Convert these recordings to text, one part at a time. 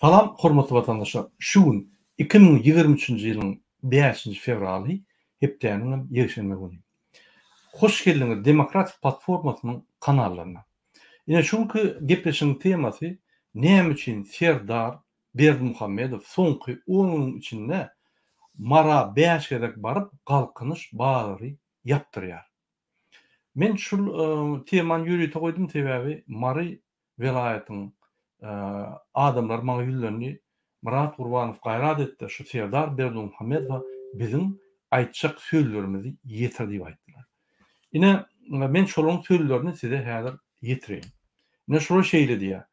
Salam, hormatly vatandaşlar. Şugun 2023-nji ýylyň 5-nji fevraly hepdeniň ýeşenme güni. Hoş geldiňiz Demokratik Platformasynyň kanallaryna. Ine şunky gepleşiň temasy näme üçin Serdar Berdimuhammedow soňky 10 ýylyň içinde mara 5 gerek baryp galkynyş bagary ýapdyrýar. Men şul temany ýürüýte goýdum sebäbi Mary welaýatynyň adamlar maňa ýüzlerini Murat Gurbanow gaýrat etdi. Şu Serdar Berdimuhammedow biziň aýtjak sözlerimizi ýetir diýip aýtdylar. Ine men şolaryň sözlerini size häzir ýetireyim. Ne şol şeýle diýär.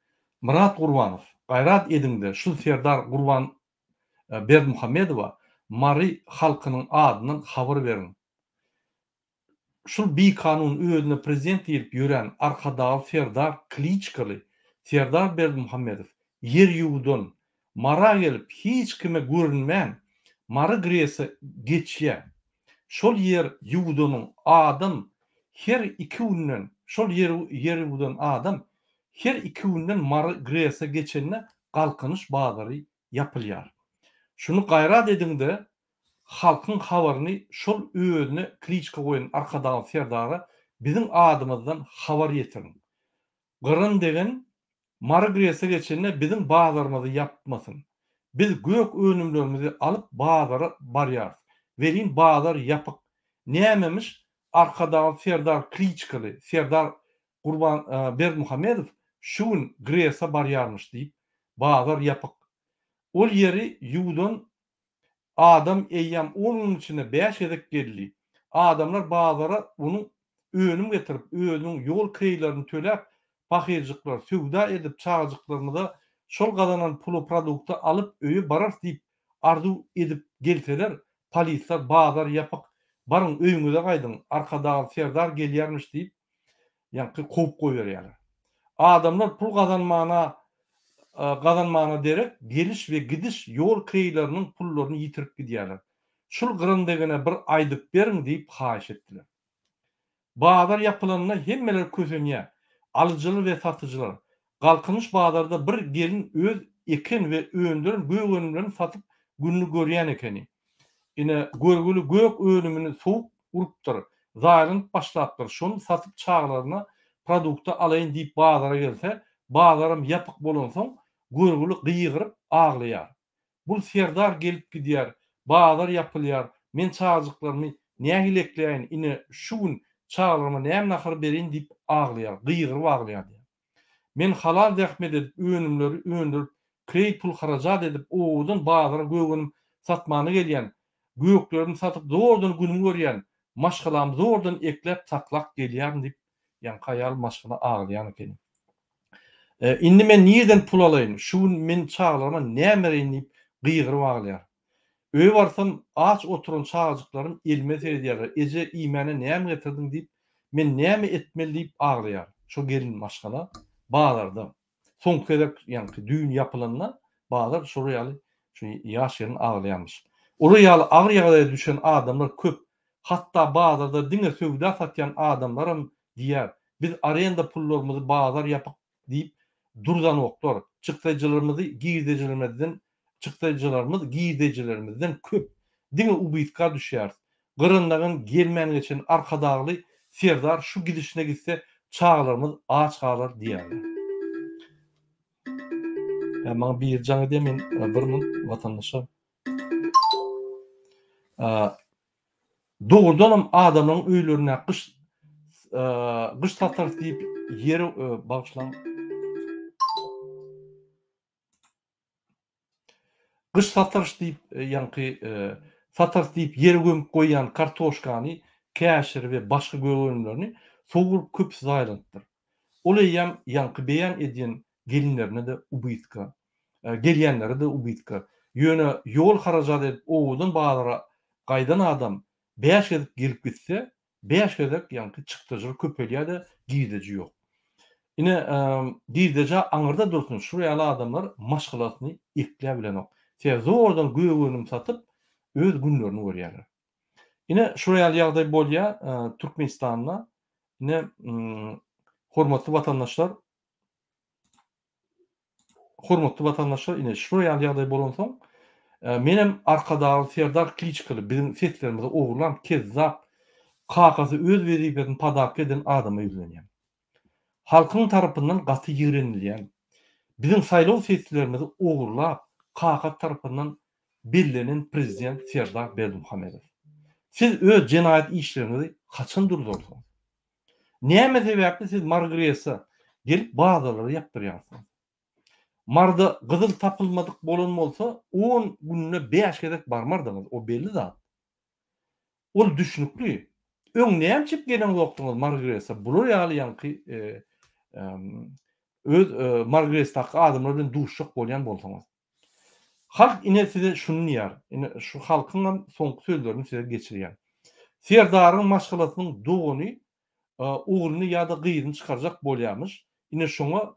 Murat Gurbanow gaýrat ediňde şu Serdar Berdimuhammedowa Mary halkynyň adynyň habar beriň. Şul bir kanun özüne prezident edip ýören arkadagy Serdar Kliçkaly Serdar Berdimuhammedow yer ýuwdan mara gelip hiç kime görünmän mara girese geçýär. Şol yer ýuwdanyň adam her 2 günden şol yer ýuwdan adam her 2 günden mara girese geçenne galkynyş bagary ýapylýar. Şunu gaýrat ediňde halkyň habaryny şol özüne Kliçka goýan arkadagy Serdara biziň adymyzdan habar ýetirin. Gyryn degen mara girese geçenne biziň baglarymyzy ýapmasyn. Biz gök önümlerimizi alıp baglara barýar. Welin baglar ýapyk. Nämemiş arkadagy Serdar Kliçkaly, Serdar Berdimuhammedow şuň girese barýarmyş diýip baglar ýapyk. Ol ýeri ýuwdan adam eýýam onun içine 5 edek geldi. Adamlar baglara onu önüm getirip özüniň ýol kıýlaryny töläp pakirjikler söwda edip çağjyklaryny da şol gazanan pulu produkty alıp öýe barar diýip arzu edip gelseler polisler bazar ýapyk barın öýüňize gaýdyň arkadagy Serdar gelýärmiş diýip ýa-ni kowup goýberýärler. Adamlar pul kazanmana derek geliş ve gidiş yol kıyılarının pullarını yitirip gidýärler. Şul gyrındagine bir aýdyp beriň diýip haýyş etdiler. Bazar ýapylanyna hemmeler kösenýär. Alıcılar ve satıcılar. Galkynyş bazarda bir gelin öz eken ve öýündürün göýgönlerini satyp günni görýän ekeni. Ine görgülü gök öýünümini soğuk urupdyr. Zaýryň başlapdyr. Şonu satyp çağlaryna produkty alaýyn diýip bazara gelse, bazaram ýapyk bolan soň görgülü gyýgyryp aglaýar. Bu Serdar gelip gidýär, bazar ýapylýar. Men çağjyklarymy näme hilekleýän, ine şuň çağlaryma näme nahar berin diýip aglaýar, gyýgyryp aglaýar. Men halal zähmet edip öýünümleri öýündürüp, kredi pul harajat edip oğudan bazara gögünüm satmany gelýän, göklerini satyp zordan günüm görýän, maşgalam zordan eklep taklak gelýär diýip ýa-ni haýal maşgala aglaýan eken. Indi men niýeden pul alaýyn? Şu men çağlaryma näme berin diýip gyýgyryp aglaýar. Öýe barsam aç oturan çağjyklarym elime serýär. Eje iýmene näme getirdiň diýip men näme etmeli diýip aglaýar. Şo gelin maşgala bazarda. Soňky edek ýa-ni düýün ýapylanyna bazar şol ýaly şu ýaşyň aglaýarmyş. Olu ýaly agyr ýagdaýa düşen adamlar köp. Hatda bazarda diňe söwda satýan adamlarym diýär. Biz arenda pullarymyzy bazar ýapyk diýip durdan oklar. Çıktıcılarımız giydecilerimizden köp. Diňe ubytka düşýär. Gyryndagyň gelmän geçen arkadagly Serdar şu gidişine gitse çağlarımız aç galar diýerler. Maňa bir jaňy demin birmin vatandaşa doğrudanam adamlaryň öýlerine gyş satar diýip ýeri bagşlan gyş satarş diýip ýa-ni satarş diýip ýere gömüp goýan kartoşkany, käşir we başga gögönlerini soğurup köp zaýlandyr. Olaýam ýa-ni beýan edýän gelinlerine de ubytka, gelýänlere de ubytka. Ýöne ýol harajat edip oğudan bazara gaýdan adam 5 edip girip gitse, 5 edip ýa-ni çykdyjy köpelýär-de giýdeji ýok. Ine giýdeji aňyrda dursun, şu ýaly adamlar maşgalasyny ekläp bilenok. Zordan gögönüm satyp öz günlerini görýärler. Ine şu ýaly ýagdaý bolýar Türkmenistanda. Ine hormatly vatandaşlar hormatly vatandaşlar, ine şu ýagdaý bolan soň, menem arkadagy Serdar Kliçkaly bizim seslerimizi ogurlan, kezzap, kakasy öz wezipesini padak eden adama ýüzlenýär. Halkyň tarapyndan gaty ýigrenilýän, bizim saýlaw seslerimizi ogurlap, kakas tarapyndan bellenen prezident Serdar Berdimuhamedow. Siz öz jenaýat işlerinizi kaçan durdurdyňyz? Näme sebäpli siz Margres'a gelip bazalary ýapdyrýarsyňyz? Marda gyzyl tapylmadyk bolan bolsa 10 gününe 5 gezek barmardyňyz, o belli zat. Ol düşnükli. Öňnäm çyp gelen wagtyňyz Margres'a bular ýaly öz Margres'taky adamlar bilen duşşak bolýan bolsaňyz. Halk ine size şunu diýär. Ine şu halkyň soňky sözlerini size geçirýär. Serdaryň maşgalatynyň dogany ogluny ýa-da gyzyny çykarjak bolýarmyş. Ine şoňa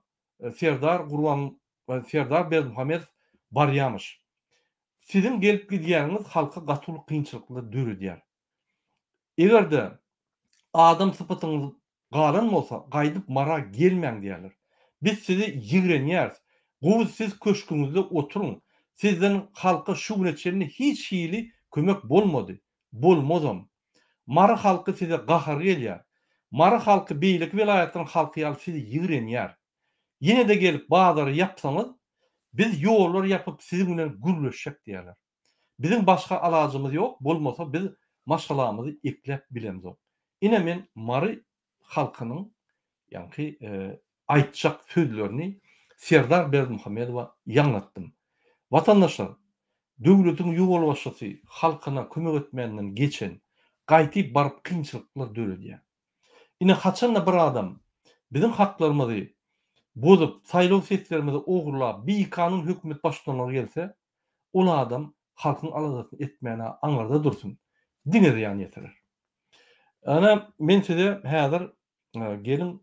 Serdar Berdimuhamedow barýarmyş. Sizin gelip gidýäňiz halka gatyly kynçylyklar döredýär. Egerde adam sypatyňyz galan bolsa, gaýdyp mara gelmeň diýerler. Biz sizi ýigrenýäris. Gowy siz köşküňizde oturuň. Sizden halka şu güneçlerine hiç hili kömek bolmady. Bolmazam. Mara halkı size gahar gelýär. Mara halkı beýlik vilayatyň halky ýaly sizi ýigrenýär. Yine de gelip bazary yapsaňyz, biz ýollar yapıp sizin bilen gürleşjek diýerler. Bizim başga alajymyz ýok, bolmasa biz maşgalamyzy eklep bilemiz. Ine men Mary halkynyň ýa-ni aýtjak sözlerini Serdar Berdimuhamedow'a ýanlatdym. Vatandaşlar, döwletiň ýol başçysy halkyna kömek etmenden geçen gaýtyp barıp kynçylyklar döredýär. Ine haçan bir adam bizim haklarymyzy bozup, saýlaw seslerimizi ogurlap, bir kanun hökümet başçylaryna gelse, ol adam halkyň alazatyny etmäne aňarda dursun. Diňe ýan ýeterer. Ana men size häzir gelin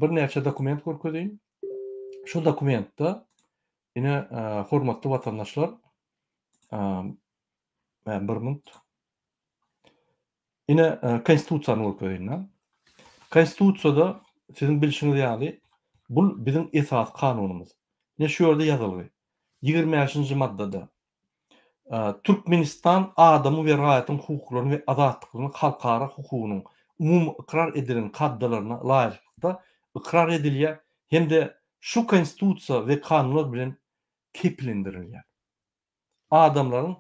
bir näçe dokument görkezýin. Şu dokumentda ine hormatly vatandaşlar, bir minut. Ine konstitusiýany görkezýin. Konstitusiýada sizin bilişiňiz ýaly bu bizim esas kanunumuz. Ne şu ýerde ýazyly. 25-nji maddada Türkmenistan adamy we raýatyň hukuklaryny we azatlyklaryny halkara hukugynyň umum ikrar edilen kaddalaryna laýykda ikrar edilýär hemde şu konstitusiýa we kanunlar bilen keplendirilýär. Adamlaryň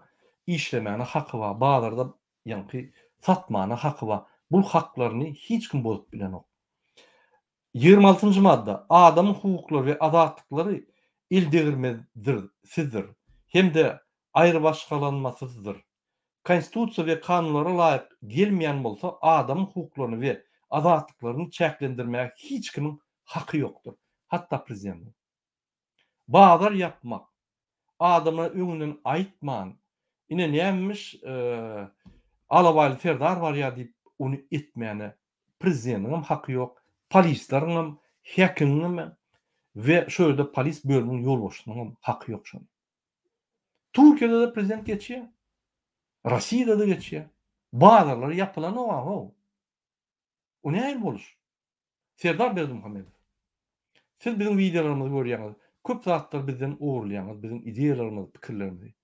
işlemäne haky bar, bazarda ýa-ni satmana haky bar. Bu haklaryny hiç kim bozup bilenok. 26-njy madda adamyň hukuklary we azatlyklary ildegirmezdir, sizdir. Hemde aýry başgalanmasyzdyr. Konstitusiýa we kanunlara laýyk gelmeýän bolsa, adamyň hukuklaryny we azatlyklaryny çäklendirmäge hiç kimiň haky ýokdur. Hatda prezident. Bazar yapmak, adamlara öňünden aýtman, ine nämemiş alabaly Serdar bar ýa diýip onu etmäne prezidentiň haky ýok, polisleriň, häkimiň we şöyle polis bölüminiň ýolbaşçynyň haky ýok şonu. Türkiýede de prezident geçýär. Rossiýada da geçýär. Bazarlar yapylan o. O näme boluş? Serdar Berdimuhamedow. Siz bizim videolarymyzy görýäňiz. Köp zatlar bizden ogurlaýaňyz, bizim ideýalarymyzy, pikirlerimizi.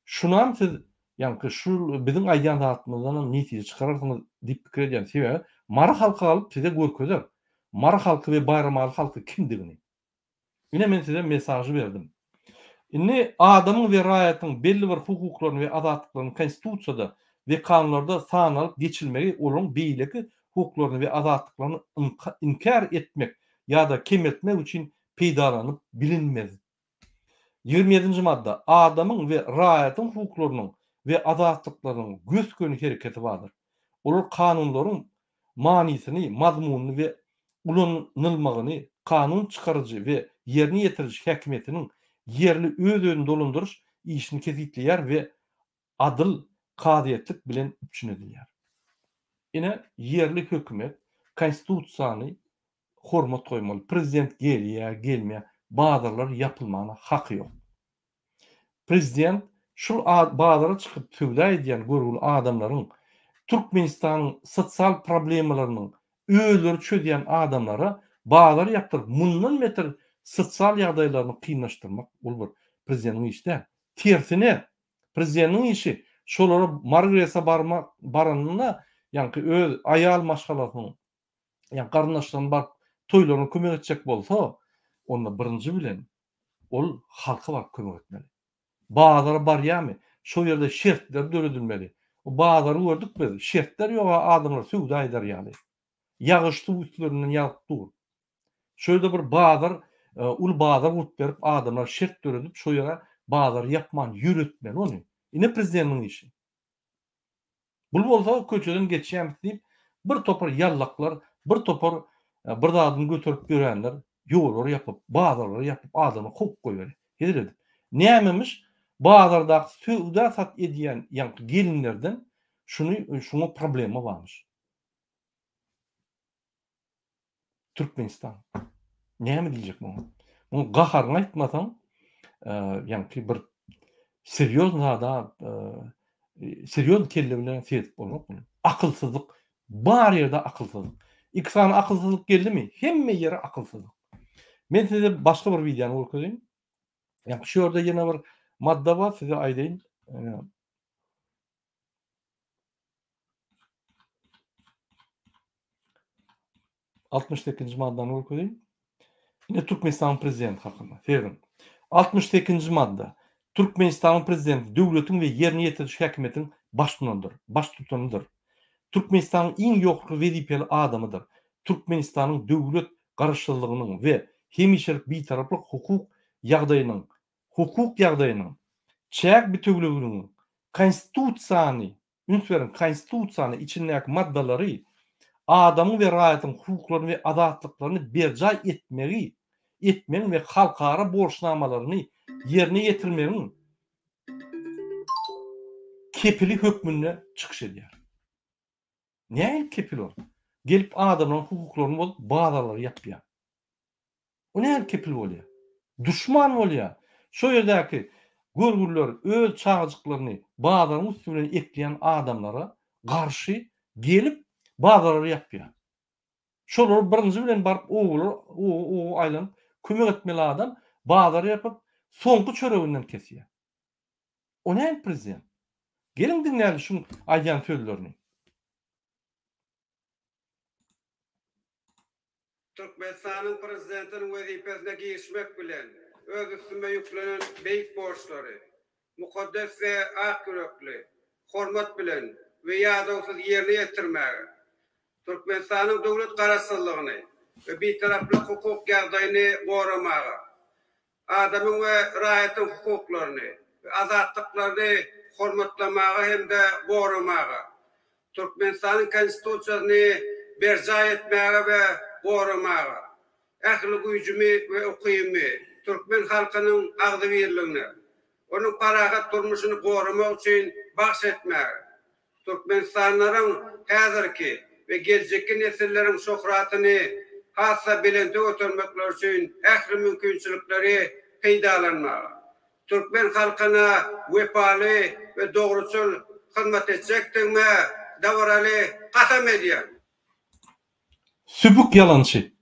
Şunam siz ýa-ni şu bizim aýdan zatymyzdan netije çykararsyňyz diýip pikir edýän sebäbi Mara halky alyp size görkezer. Mara halky we Bayramaly halky kimdigini. Ine men size mesajy berdim. Indi adamyň we raýatyň belli bir hukuklaryny we azatlyklaryny konstitusiýada we kanunlarda sanalyp geçilmegi olaryň beýleki hukuklaryny we azatlyklaryny inkar etmek ýa-da kemetmek üçin peýdalanyp bilinmez. 27-nji madda adamyň we raýatyň hukuklarynyň we azatlyklarynyň göskön hereketi bardyr. Olar kanunlaryň manysyny, mazmunyny we ulanylmagyny kanun çykarjy we ýerine ýetirji häkimetiniň yerli öz-özüni dolandyryş işini kezitleýär we adyl, kadiýetlik bilen üçinedilýär. Ine yerli hökümet konstitusiýany hormat goýmaly. Prezident gelýär, gelmeýär, bazarlar yapylmagyna haky ýok. Prezident şu bazara çykyp söwda edýän görgüli adamlaryň Türkmenistanyň sosial problemalarynyň özleri çözýän adamlara bazar ýapdyryp mundan meter sosial ýagdaýlaryny kynlaşdyrmak bol bir prezidentiň işi däl. Tersine prezidentiň işi şolara margresa baranyna ýa-ni öz aýal maşgalasyny ýa garnaşlaryny bar toýlaryna kömek etjek bolsa, onda birinji bilen ol halka bar kömek etmeli. Bazara bar ýa-mi? Şo ýerde şertler döredilmeli. O bazary gördük biz. Şertler ýok, adamlar suwda aýdar ýaly. Ýagyş suw üstlerinden ýalyp dur. Şöyle bir bazar, ul bazar urup berip adamlar şert döredip şo ýere bazar ýapman, ýüretmeli ony. Ine prezidentiň işi. Bul bolsa köçeden geçýäm diýip bir topar ýallaklar, bir topar bir zadyny götürüp görenler ýolary ýapyp, bazarlary ýapyp adamy hok goýar. Heder. Nämemiş? Bazarda suwda sat edýän ýa-ni gelinlerden şunu problema barmyş. Türkmenistan. Näme diýjek muňa? Muňa gaharyny aýtmasaň, ýa-ni bir serýoz kelle bilen sezip bolmak bu. Akylsyzlyk, bar ýerde akylsyzlyk. İkisany akylsyzlyk geldimi? Hemme ýere akylsyzlyk. Men size başga bir videony görkezýän. Ýa şu ýerde ýene bir madda bar, size aýdaýyn. 68-nji maddany görkezýän. Ine Türkmenistan prezidenti hakynda. Ferin. 68-nji madda. Türkmenistan prezidenti döwletiň we ýerine ýetirýän häkimetiň baş tutanydyr. Türkmenistanyň iň ýokary wezipeli adamydyr. Türkmenistanyň döwlet garaşdyrlygynyň we hemişelik bitaraplyk hukuk ýagdaýynyň çäk bituglygynyň konstitusiýany içindäki maddalary adamyň we raýatyň hukuklaryny we azatlyklaryny berjay etmeň we halkara borçnamalaryny ýerine ýetirmeň kepili hökmüne çykyş edýär. Näme kepil ol? Gelip adamyň hukuklaryny bolup bazarlary ýapýar. O näme kepil bolýar? Düşman bolýar. Şo ýerdäki görgürler öz çağıjyklaryny bazarın üstüne ekleýän adamlara garşy gelip bazarlary ýapýar. Şolar birinji bilen barıp o aýlanyp kömek etmeli adam bazary ýapyp soňky çöreginden kesýär. O näme prezident? Gelin dinleýäli şu aýdan sözlerini. Türkmenistanyň prezidentiniň wezipesine giýişmek bilen öz üstüme yüklenen beýik borçlary, mukaddes we ak yürekli, hormat bilen we ýadawsyz ýerine ýetirmäge, Türkmenistanyň döwlet garaşdyrlygyny we bitaraplyk hukuk ýagdaýyny goramaga, adamyň we raýatyň hukuklaryny we azatlyklaryny hormatlamaga hemde goramaga, Türkmenistanyň konstitusiýasyny berjay etmäge we goramaga, ähli güýjümi we ukymy Türkmen halkynyň agdy birligini, onuň parahat durmuşyny goramak üçin bahs etmäge, Türkmenistanlaryň häzirki we geljekki nesillerin şöhratyny hassa bilende götürmekler üçin ähli mümkinçilikleri peýdalanmaga, Türkmen halkyna wepaly we dogruçul hyzmat etjekdigme dawraly gasam edýär. Sübük yalançy.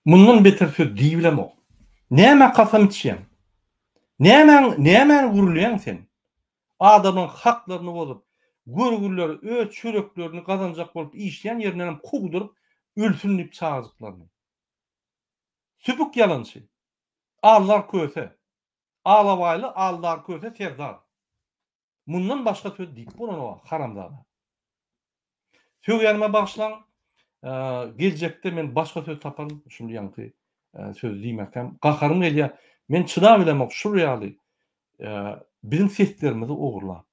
Mundan beter söz diýilemok. Näme gasam etýän? Näme gurulýan sen? Adamyň haklaryny bozup, görgürler öz çöreklerini kazanjak bolup işleyen ýerinden kugdurup ölsün diýip çağırdyklaryny. Sübük yalançy. Allar köse. Alabayly allar köse serdar. Mundan başga söz diýip bolan haramzada. Söz ýanyma başlan geljekde men başga söz taparym. Şunu ýanky söz diýmekden gaharym gelýär. Men çydap bilemok şu ýaly. Bizim seslerimizi ogurlap,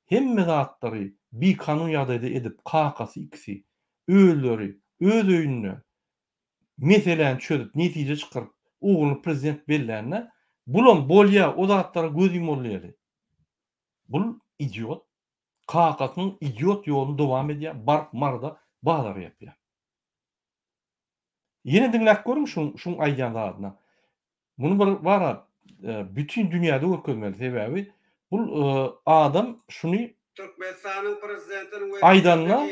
hemme zatlary bir kanun ýagdaýda edip kakasy ikisi öýleri öz öýüne meselen çözüp netije çykaryp ogulyny prezident bellerine bulun bolýa o zatlary göz ýumulýar. Bul idiot. Kakasyň idiot ýoluny dowam edýär, bark marda bazar ýapýar. Ýene dinläp görüň şu aýdan zadyna. Bunu bir bara bütün dünýäde görkezmeli sebäbi bu adam şunu Türkmenistanyň prezidentiniň aýdanla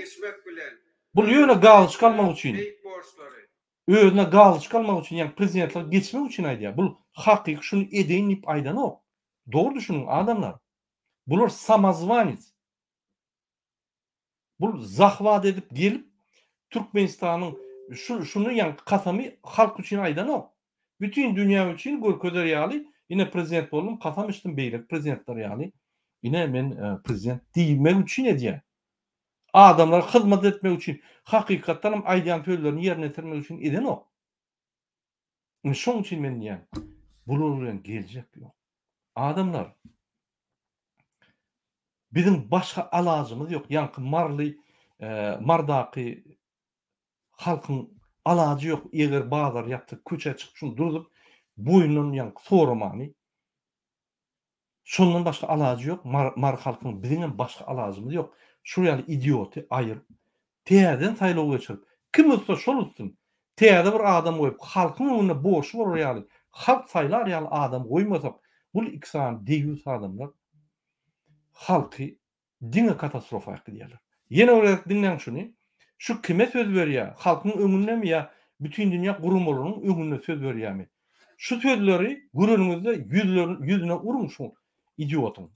bu ýöne galyş kalmak üçin özüne galyş kalmak üçin, ýani prezidentlik geçmek üçin aýdýar. Bu hakyky şunu edeýin diýip aýdanok. Dogry düşünün adamlar. Bular samozvanic. Bu zahvat edip gelip Türkmenistanyň şunu ýani kasamy halk üçin aýdanok. Bütün dünýä üçin görkezler ýaly, ine prezident boldum, kasam içdim beýlik prezidentler ýaly. Ine men prezident diýmek üçin edýär. Adamlara hyzmat etmek üçin, hakykatdan hem aýdýan sözlerini ýerine getirmek üçin edenok. Şoň üçin men diýär, bular bilen geljek ýok. Adamlar, bizim başga alajymyz ýok. Ýanky marly, mardaky halkyň alajy ýok. Eger bazar ýaptyk, köçe çykyp şunu durup, boýnun ýanky soramany. Şondan başga alajy ýok. Mar halkyň bizden başga alajymyz ýok. Şu ýaly idioty aýyr. Täzeden saýlaw geçirip, kim bolsa şol utsun. Täze bir adam goýup, halkyň öňüne boş bolar ýaly. Halk saýlar ýaly adam goýmasak, bu iksan deýüs adamlar halky diňe katastrofa ýakdylar. Ýene olarak dinleň şunu. Şu kime söz berýär? Halkyň öňünde mi ýa bütün dünýä gurumlarynyň öňünde söz berýärmi? Şu sözleri gurulmyzda yüzüne urun şu idiotyň.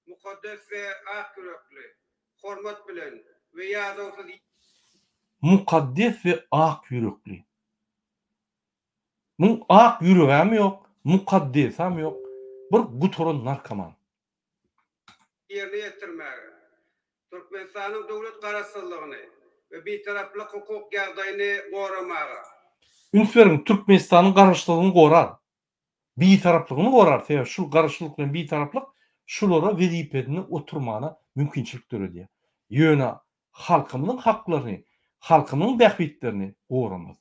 Mukaddes we ak yürekli, hormat bilen we ýazysyz Mukaddes we ak yürekli. Bu ak yüregem ýok, mukaddesam ýok. Bir gutoran narkoman. ýerine ýetirmäge, Türkmenistanyň dowlat garaşsyzlygyny we betaraplyk hukuk ýagdaýyny goramaga. Ünsürin Türkmenistanyň garaşsyzlygyny gorar. Betaraplygyny gorar. Sebäp şu garaşsyzlyk bilen betaraplyk şulara wezipetini oturmana mümkinçilik berýär. Ýöne halkymyň haklaryny, halkymyň bähbitlerini goramaz.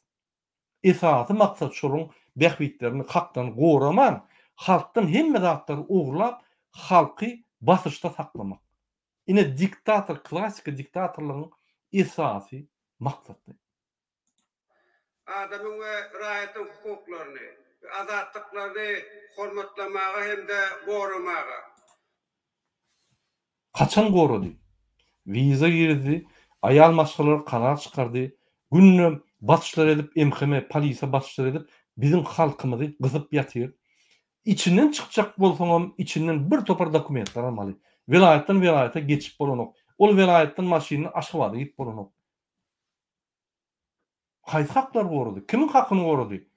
Esasy maksat şonuň bähbitlerini hakdan goraman, halkdan hemme zatlary ogrlap, halky basyşda saklamak. Ine diktator, klasik diktatorlygyň esasy maksaty. Adamyň we raýatyň hukuklaryny, azatlyklaryny hormatlamaga hem-de goramaga. Kaçan gorady? Wiza girdi, aýal maşgalary karar çykardy. Günnä basyşlar edip, MHM, polisiýa basyşlar edip, bizim halkymyzy gyzyp ýatyr. İçinden çıkacak bolsaňam, içinden bir topar dokumentlar almaly. Vilayetden vilayete geçip bolanok. Ol vilayetden maşyny aşgabada gidip bolanok. Haýsy haklar gorady? Kimin hakyny gorady?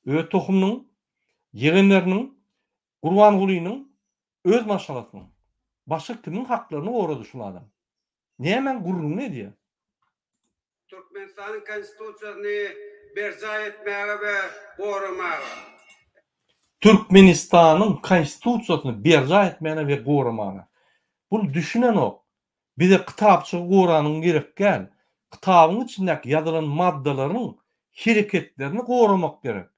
Öz tohumnyň, yegenleriniň, Gurban Gulynyň öz maşgalasynyň. Başga kimin haklaryny gorady şol adam? Nämen gurrun edýär? Türkmenistanyň konstitusiýasyny berja etmäge we goramaga. Türkmenistanyň konstitusiýasyny berja etmäne we goramaga. Bu düşünen ok. Bize kitapçy goranyň gerek gel. Kitabyň içindäki ýazylan maddalaryň hereketlerini goramak gerek.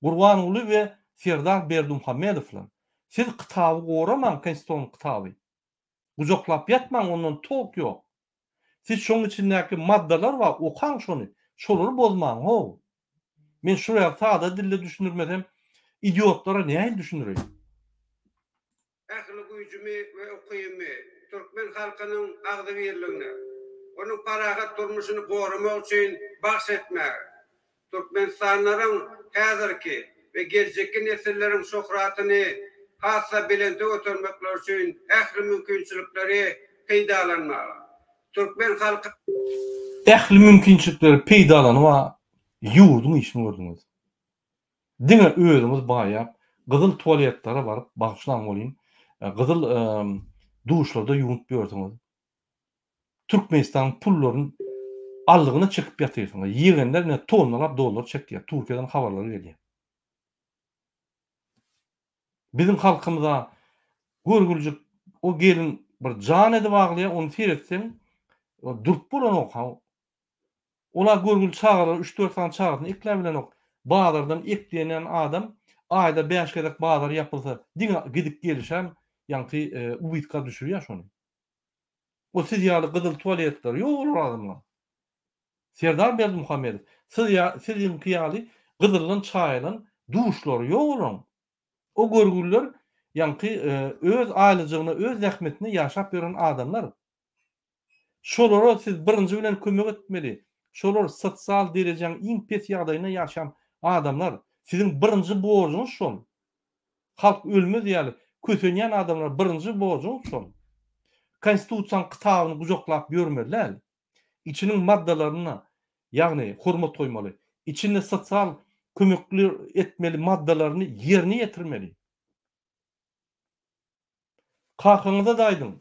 Gurban Guly we Serdar Berdimuhamedowlar. Siz kitaby goraman, konstitusiýanyň kitaby. Uzoklap ýatmaň, ondan tok ýok. Siz şoň içindäki maddalar bar, okaň şonu. Şolary bozmaň ho. Men şuraya sada dille düşünürmedem. İdiotlara näme düşünürey? Ähli güýjümi we ukymy Türkmen halkynyň agdy birligine, onuň paragat durmuşyny goramak üçin bahs etmäge. Türkmenistanlaryň häzirki we geljekki nesilleriň şöhratyny hassa bilende götürmekler üçin ähli mümkinçilikleri peýdalanmaga. Türkmen halky Ähli mümkinçilikleri peýdalanma ýurdun işini gördüňiz. Diňe özümiz baýap, gyzyl tualetlara baryp bagşlan bolýyn. Gyzyl duşlarda ýuwup berdiňiz. Türkmenistan pullaryny allygyna çekip ýatyrsyňyz. Ýegenler ne tonlap dollar çekýär. Türkiýeden habarlar gelýär. Bizim halkymyza görgüljek o gelin bir jan edip aglaýar, onu seretseň durup bolan ok. Ola görgül çağırlar, 3-4 tane çağırdan ekler bilen ok. Bazardan ekleýän adam aýda 5 gerek bazar ýapylsa, diňe gidip gelişem, ýanky ubytka düşürýär şonu. O siz ýaly gyzyl tualetler ýok adamlar. Serdar Berdimuhamedow, sizin ýaly gyzylyn çaýlan duşlar ýok. O görgüller ýanky öz aýlyjygyny, öz zähmetini ýaşap beren adamlar. Şolara siz birinji bilen kömek etmeli. şolar sosial derejäň iň pes ýagdaýyna ýaşaýan adamlar, siziň birinji borjuňyz şol. Halk ölmez ýaly, kösenýän adamlar birinji borjuňyz şol. Konstitusiýaň kitabyny gujoklap ýörmeliler. İçinin maddalaryna, ýagny hormat goýmaly. İçinde sosial kömekli etmeli maddalaryny ýerine ýetirmeli. Kakyňyza daýdym.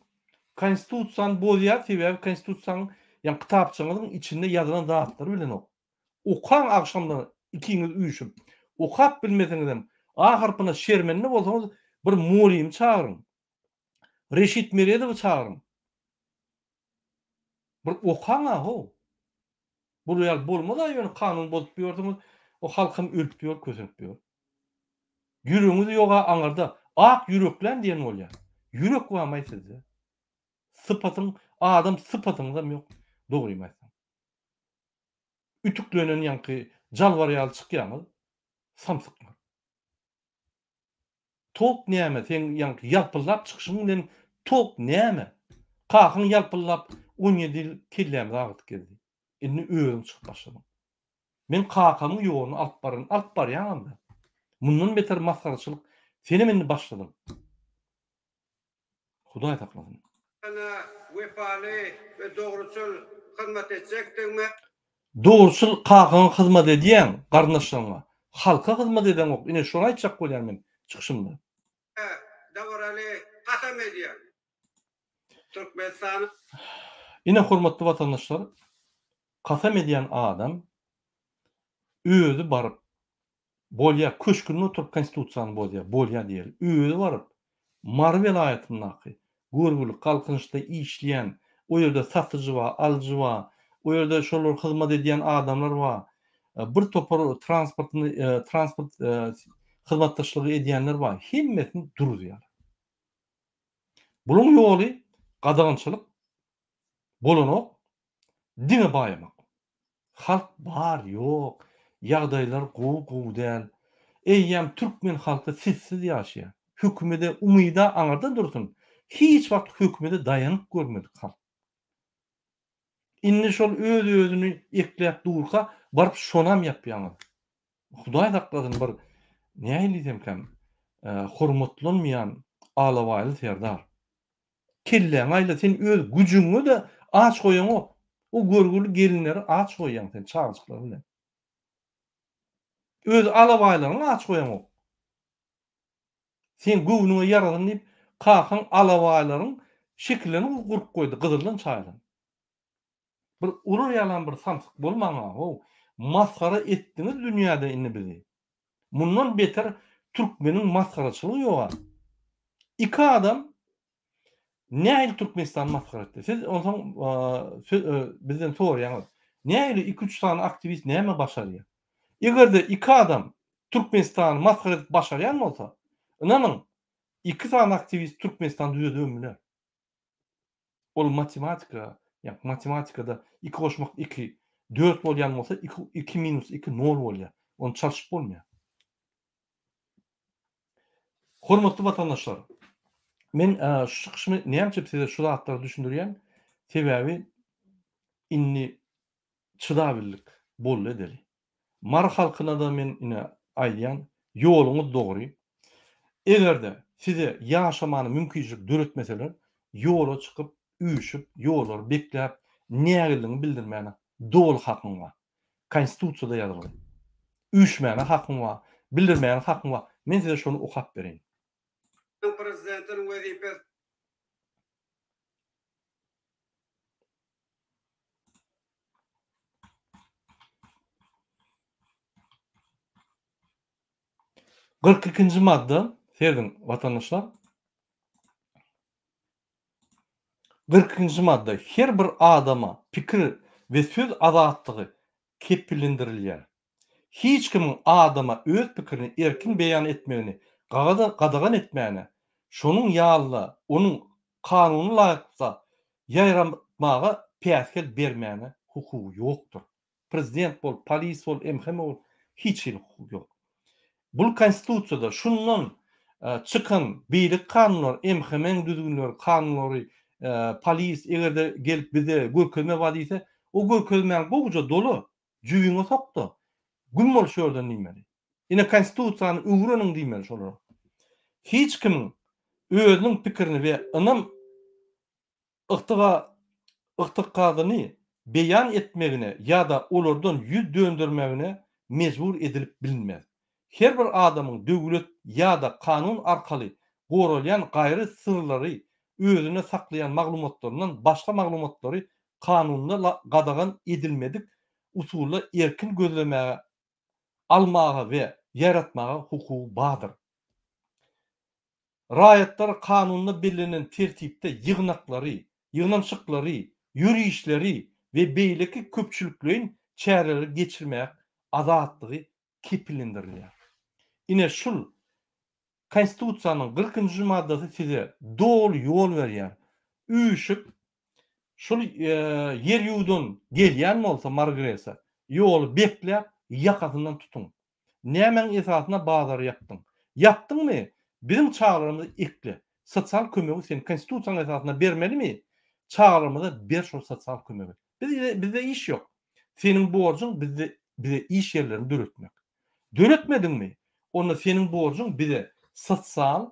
Konstitusiýany bozýar sebäbi konstitusiýanyň ýa kitapçyňyzyň içinde ýazylan zatlar bilen ok. Okan akşamda ikiňiz üýüşüp, okap bilmeseňizem ahyrpyna şermenli bolsaňyz bir mulim çağırın. Reşit Meredowy çağırın. Bir okan ho. Bu ýal bolmada ýöne kanun bozup ýördiňiz, o halkym ölüp ýör, kösenip ýör. Ýüregiňiz ýoga aňarda ak ýüreklen diýen bolýar. Ýürek wamaý sizde. Sıpatyň, adam sıpatyňda ýok. Dogry aýtsa. Ütüklenen ýanky jalwar ýaly çykýanyz, samsyklar. Tok näme? Sen ýanky ýalpylap çykyşyň bilen tok näme? Kakyň ýalpylap 17 ýyl kelläm wagt geldi. Indi öýüm çykyp başladyň. Men kakamyň ýoluny alyp barýan. Mundan beter masgaraçylyk seni men başladyň. Hudaý taklasyn. Ana wefaly we dogruçul hyzmat etsekdiňmi? Dogruçul kakyň hyzmat edýän garnaşlaryňa, halka hyzmat eden ok. Ine şonu aýtjak bolýan men çykyşymda. Dawraly kasam edýär. Türkmenistan. Ine hormatly watandaşlar, kasam edýän adam özü baryp bolýa köşkünde oturup konstitusiýany bolýa diýer. Özü baryp Mar welaýatynyňky görgüli kalkınçda işleyen, o yerde satıcı var, alıcı var, o yerde şolar hizmet edýän adamlar var. Bir topar transport hizmetdaşlygy edýänler var. Hemmesini durýar. Bunun ýoly gadagynçylyk, bolanok, dine baýamak. Halk bar, ýok, ýagdaýlar gowy däl. Eýýäm türkmen halky sissiz ýaşaýar. Hükümede umyda aňarda dursun. Hiç wagt hükümede daýanyp görmedik halk. Indi şol özünü ekläp dursa, baryp şonam ýapýar. Hudaý taklasyn bir näme diýsem, hormatlanmaýan alawaýly serdar. Kelläň aýla sen öz güjüňi de aç goýaň ok. O görgüli gelinleri aç goýaň sen çağırçyklar bilen. Öz alawaýlaryny aç goýaň ok. Sen göwnüňe yaradyn diýip kakan alawaýlaryň şekillerini gurup goýdy gyzyldan çaýlan. Bir urur ýalan bir samsyk bolmaňa, o maskara etdiňiz dünýäde indi bizi. Mundan beter türkmeniň maskaraçylygy ýok. İki adam näil Türkmenistan maskara etdi. Siz ondan bizden soraýaňyz. Näil 2-3 tane aktivist näme başarýar? Egerde iki adam Türkmenistan maskara edip başarýan bolsa, inanın, 2 tane aktivist Türkmenistan düzedýärler. Ol matematika, ýa matematikada 2 goşmak 2, 4 bolýan bolsa 2 minus 2 0 bolýar. Onu çalyşyp bolmaýar. Hormatly watandaşlar, men şu çykyşymy näme size şu zatlary düşündirýän? Sebäbi inni çydabillik bolly edeli. Mar halkyna da men ine aýdýan ýoluňyz dogry. Egerde size ýaşamany mümkinçilik döretmeseler, ýola çykyp, üýüşüp, ýollar bekläp, nägildigini bildirmäne dogry hakyň bar. Konstitusiýada ýazylyr. Üýüşmäne hakyň bar, bildirmäne hakyň bar. Men size şonu okap bereýin. Prezidentiniň wezipesi Ikinci madda, serdin vatandaşlar. 42. madda, her bir adama pikir ve söz azatlygy kepillendirilýär. Hiç kimin adama öz pikirini erkin beýan etmegini, gadagan etmäni, şonuň ýalyna, onuň kanuny laýyksa ýaýranmaga päskel bermäni hukugy ýokdur. Prezident bol, polis bol, emhem bol, hiç hukugy ýok. Bu konstitusiýada şundan çykan beýlik kanunlar, emhemen düzgünler, kanunlary, polis egerde gelip bize görkezme bar diýse, O göz közmen goguja dolu. Jüýüňe sokdy. Gün bol şörden diýmeli. Ine konstitusiýanyň öwreniň diýmeli şolar. Hiç kim özüniň pikirini we ynam yktykadyny beýan etmegine ýa-da olardan ýüz döndürmegine mejbur edilip bilinmez. Her bir adamyň döwlet ýa-da kanun arkaly goralyan gaýry sırlary özüne saklayan maglumatlaryndan başga maglumatlary kanunda gadagan edilmedik usulla erkin gözlemäge almaga we yaratmaga hukuky bardyr. Raýatlar kanunda belirlenen tertipde ýygnamçyklary, ýürüýişleri we beýleki köpçüliklerin çäreleri geçirmek azatlygy kepillendirilýär. Ine şul konstitusiýanyň 40-njy maddasy size dol ýol berýär. Üýşüp şul yer ýurdan gelýän bolsa margresa ýoly bekläp ýakasyndan tutun. Nämen esasyna bazar ýapdyň? Ýapdyňmy? Bizim çağrımızı ekle. Sosyal kömegi sen konstitusiýanyň esasyna bermelimi? Çağrımızda ber şol sosyal kömegi. Bizde iş yok. Senin borcun bize iş yerlerini döretmek. Döretmedinmi? Onda senin borcun bize sosyal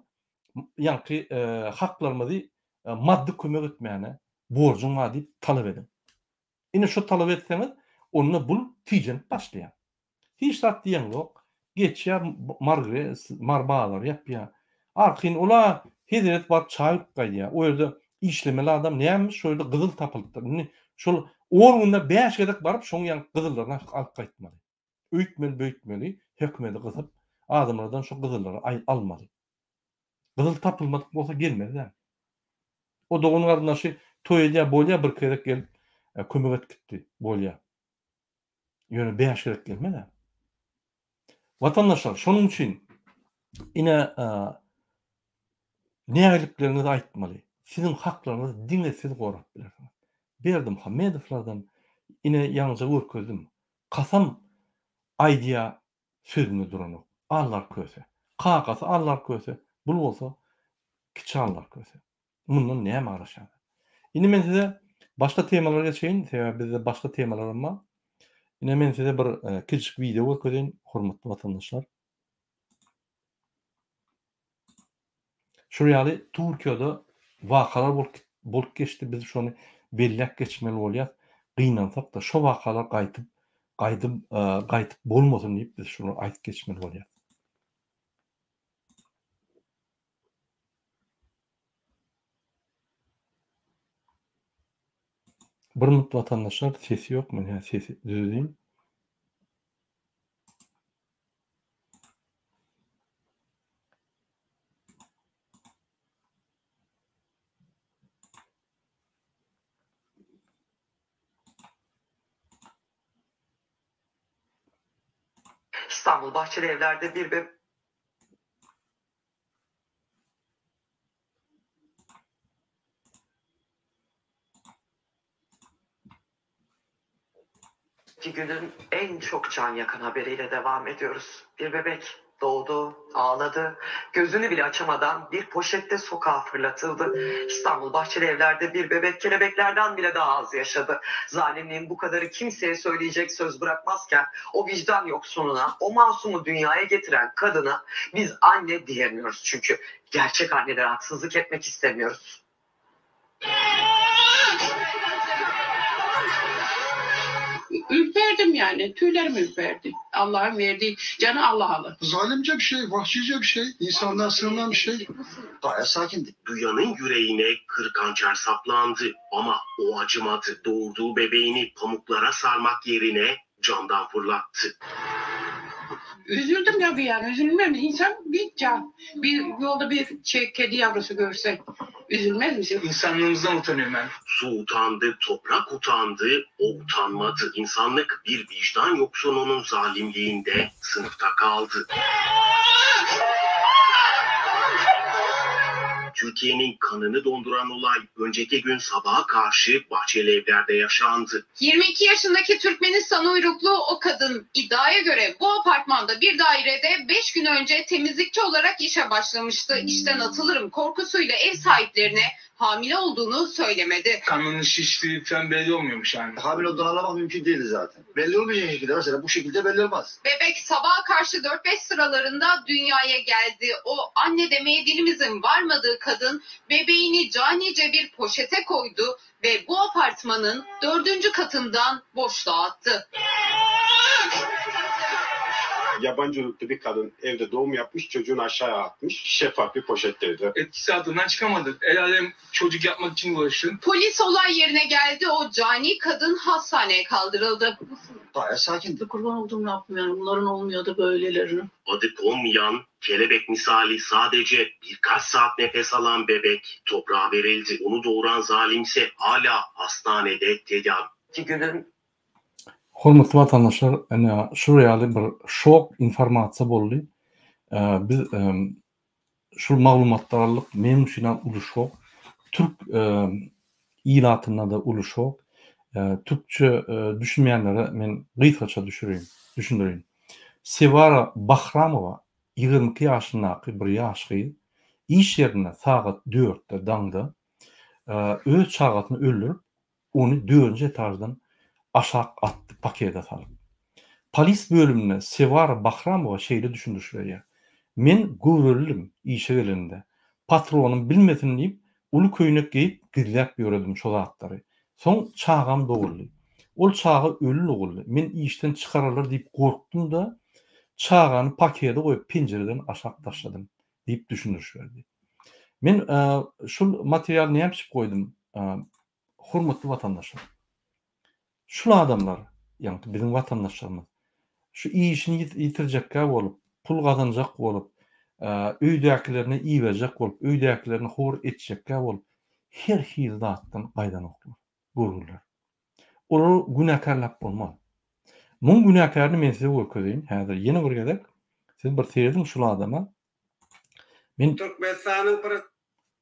ýa-ki haklarymyzy maddi kömek etmäne borcun var diýip talap edin. Ine şu talap etseňiz, onda bul tijen başlaýar. Hiç şart diýen ýok. Geçýär marbalar ýapýar. Arkin ola hezret bar çayıp gaýýar. O ýerde işlemeli adam näme şöyle gyzyl tapylypdyr. Şol orgunda 5 gedek barıp şoň ýan gyzyllaryny alyp gaýtmaly. Öýtmeli, böýtmeli, hökmedi gyzyp adamlardan şu gyzıllary almaly. Gyzyl tapylmadyk bolsa gelmeli. O da onuň ardaşy toýa bolýa bir kerek gelip kömek etdi bolýa. Ýöne 5 gerek gelmeli. Vatandaşlar şonuň üçin ine nägeliklerinizi aýtmaly. Sizin haklaryňyzy diňesiz gorap bilersiňiz. Berdim Hamedowlardan ine ýalňyja görkezdim. Kasam aýdýa sözüne duranok. Allar köse. Kakasy allar köse. Bul bolsa kiçi allar köse. Mundan näme araşýar? Ine men size başga temalara geçeýin. Sebäbi bizde başga temalar bar. Ine men size bir kiçik video görkezýän, hormatly vatandaşlar. Şu ýaly Türkiýede wakalar bolup geçdi. Biz şonu bellek geçmeli bolýar. Gynansak da şu wakalar gaýtyp bolmasyn diýip biz şunu aýtyp geçmeli bolýar. Bir mut vatandaşlar sesi ýok, men sesi düzedýim. İstanbul Bahçelievler'de bir bebek günün en çok can yakan haberiyle devam ediyoruz. Bir bebek doğdu, ağladı, gözünü bile açamadan bir poşette sokağa fırlatıldı. İstanbul Bahçelievler'de bir bebek kelebeklerden bile daha az yaşadı. Zalimliğin bu kadarı kimseye söyleyecek söz bırakmazken o vicdan yoksununa, o masumu dünyaya getiren kadına biz anne diyemiyoruz. Çünkü gerçek annelere haksızlık etmek istemiyoruz. Ürperdim yani. Tüylerim ürperdi. Allah'ın verdiği canı Allah alır. Zalimce bir şey, vahşice bir şey, insandan sığınan bir şey. Gayet sakindi. Duyanın yüreğine kırk hançer saplandı ama o acımadı. Doğurduğu bebeğini pamuklara sarmak yerine camdan fırlattı. Üzüldüm ya bir yani. Üzülmem. İnsan bir can. Bir yolda bir kedi yavrusu görse üzülmez misin? İnsanlığımızdan utanıyorum ben. Su utandı, toprak utandı, o utanmadı. İnsanlık bir vicdan yoksununun zalimliğinde sınıfta kaldı. Türkiye'nin kanını donduran olay önceki gün sabaha karşı Bahçelievler'de yaşandı. 22 yaşındaki Türkmenistan uyruklu o kadın iddiaya göre bu apartmanda bir dairede 5 gün önce temizlikçi olarak işe başlamıştı. İşten atılırım korkusuyla ev sahiplerine hamile olduğunu söylemedi. Karnının şiştiği falan belli olmuyormuş yani. Hamile olduğunu anlamak mümkün değil zaten. Belli olmayacak şekilde mesela bu şekilde belli olmaz. Bebek sabaha karşı 4-5 sıralarında dünyaya geldi. O anne demeye dilimizin varmadığı kadın bebeğini canice bir poşete koydu ve bu apartmanın 4. katından boşluğa attı. Yabancı uyruklu bir kadın evde doğum yapmış, çocuğunu aşağıya atmış. Şeffaf bir poşetteydi. Etkisi altından çıkamadık. El alem çocuk yapmak için uğraştı. Polis olay yerine geldi. O cani kadın hastaneye kaldırıldı. Gayet sakindi. Kurban olduğum Rabbim yani bunların olmuyordu böylelerinin. Adı konmayan, kelebek misali sadece birkaç saat nefes alan bebek toprağa verildi. Onu doğuran zalimse hala hastanede tedavi. 2 günün Hormatly vatandaşlar, şuraya bir şok informasiya boldy. Biz şu maglumatlarlyk meň üçin uly şok. Türk ilatyna da uly şok. Türkçe düşünmeýänlere men gysgaça düşündireyim. Sevara Bahramowa 22 ýaşyndaky bir ýaşky iş ýerine saat 4-de daňda öz çagatyny öldürip onu 4-nji etajdan aşağı attı pakete salıp. Polis bölümüne Sevara Bahramowa şeýle düşündürýär. Men gowruldim işe gelende. Patronum bilmesin diýip uly köýnek giýip gizläp ýöredim şol zatlary. Soň çagam doguldy. Ol çagy ölü oguldy. Men işten çykararlar diýip gorkdum da çagany pakete goýup penjereden aşağı taşladym diýip düşündürýärdi. Men şol materialny ýapyp goýdum. Hormatly vatandaşlar. Şul adamlar, yani bizim vatandaşlarımız, şu işini yitirjekkä bolup, pul kazanjak bolup, öýdäkilerine iýberjek bolup, öýdäkilerini hor etjekkä bolup, her hil zatdan gaýdan gururlar. Olar günäkärlap bolmaz. Muň günäkärni men size görkezeyim. Häzir ýene bir gezek. Siz bir seyredin şul adama.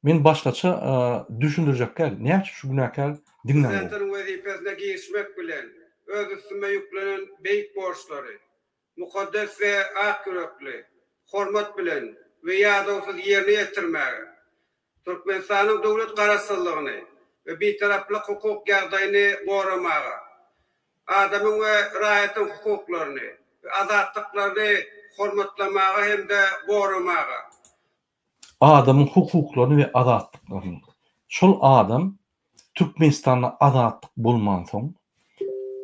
Men başgaça düşündirjekkä, näçe şu günäkär dinlen. Center'ın vazifesine girişmek bilen öz üstüme yüklenen beyik borçları, mukaddes ve ak yürekli, hormat bilen ve yadawsuz yerine yetirmäge, Türkmenistan'ın dowlet garaşsyzlygyny ve bir taraflı hukuk ýagdaýyny goramaga, adamyň we raýatyň hukuklaryny ve azatlyklaryny hormatlamaga hem de goramaga. Adamın hukuklaryny we azatlyklaryny. Şol adam Türkmenistan'a azatlyk bolman soň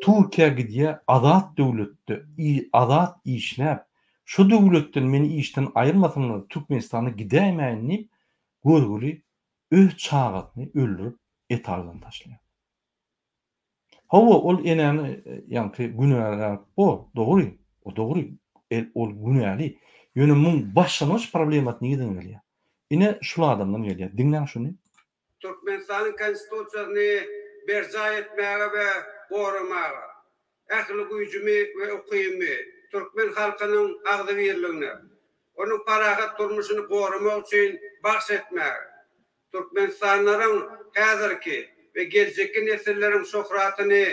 Türkiýe gidýär azat döwletde azat işläp şu döwletden meni işden aýyrmasyňlar Türkmenistan'a gidäýmän diýip görgüli öz çagatyny öldürüp etardan taşlaýar. Hawa ol enäni ýanky günäler o dogry, o dogry. Ol günäli. Ýöne muň başlanyş problemat nigiden gelýär? Ine şul adamdan gelýär. Diňlen şuny. Türkmenistan'ın konstitusiýasyny berja etmäge we goramaga, ähli güýjümi we ukymy, Türkmen halkynyň agdy birligine, onuň paragat durmuşyny goramak üçin bahs etmäge, Türkmenistanlaryň häzirki we geljeki nesilleriň şöhratyny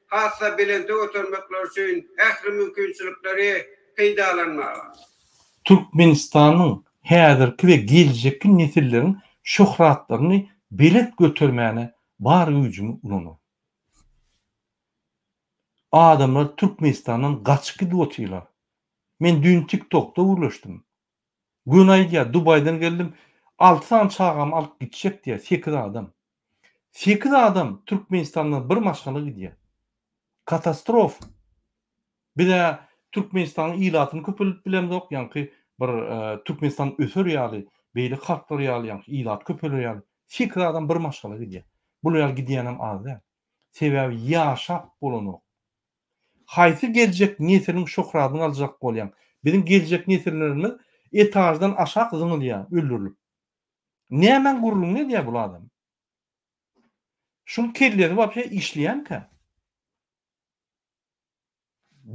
hassa bilende götürmekler üçin ähli mümkinçilikleri peýdalanmaga. Türkmenistanyň häzirki we geljeki nesilleriň şöhratlaryny belet götürmäne bar güýjümi ulanyr. Adamlar Türkmenistan'dan gaçky dotylar. Men dün TikTok'ta ulaştım. Günaýda Dubay'dan geldim. 6 tane çağam alıp gidecek diye 8 adam. 8 adam Türkmenistan'dan bir maşgala gidiyor. Katastrof. Bir de Türkmenistan'ın ilatyny köpelip bilemdok. Yani bir Türkmenistan ösür ýaly, beýle halklar ýaly, yani ilat köpeler ýaly. 8 adam bir maşgala gidiyor. Bular gidiýänem az däl. Sebebi ýaşap bolanyk. Haýsy geljek nesliniň şöhratyny aljak bolýan. Bizim geljek nesillerimiz etajdan aşağı zyňylýar, öldürilip. Nämen gurulun ne diýär bu adam? Şol kelleri wapşe işleýänkä.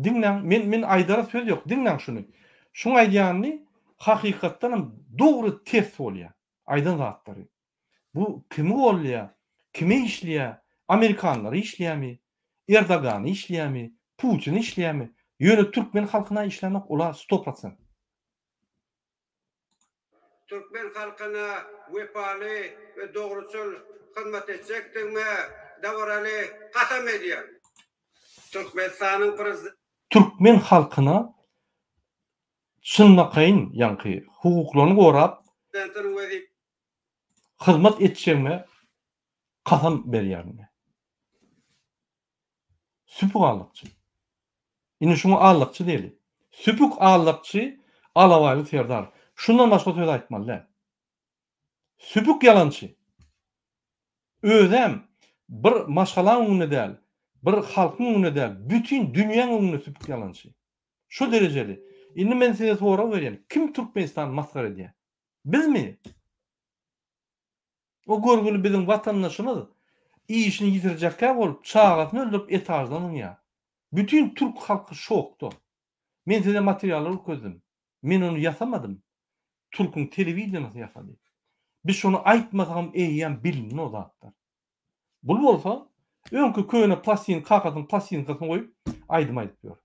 Diňlen men aýdara söz ýok. Diňlen şuny. Şuň aýdýanyny hakykatdan dogry ters bolýar. Aýdan zatlary. Bu kimi bolýar? Kime işleýär? Amerikanlar işleýärmi? Erdogan işleýärmi? Putin işleýärmi? Ýöne Türkmen halkyna işlemek olar 100%. Türkmen halkına vefalı ve doğrusul hizmet edecektirme davaralı kasam ediyor. Türkmenistan'ın Türkmen halkına şunnaqayn ýanky hukuklaryny gorap prezidentinin hizmet etjegime kasam berýärmi. Süpük ağırlıkçı. Ine şunu ağırlıkçı değil. Süpük ağırlıkçı alawaly serdar. Şundan başka söz aýtmaly. Süpük yalançı. Özem bir maşgalan öňünde däl, bir halkyň öňünde däl, bütün dünýäň öňünde süpük yalançı. Şu dereceli. Indi men size sorak berýän. Kim Türkmenistan masgar edýär? Bizmi? O görgüli bizim vatandaşymyz işini yitirjekkä bolup, çağatyny öldürüp etajdan ýa. Bütün Türk halkı şokdu. Men size materiallar közüm. Men onu yasamadym. Türk'ün televizyonu yasady. Biz şunu aýtmasam eýýän bilin o zatlar. Bu bolsa, öňkü köýüne plastin, kakatyn plastinkasyny goýup aýdym aýdyp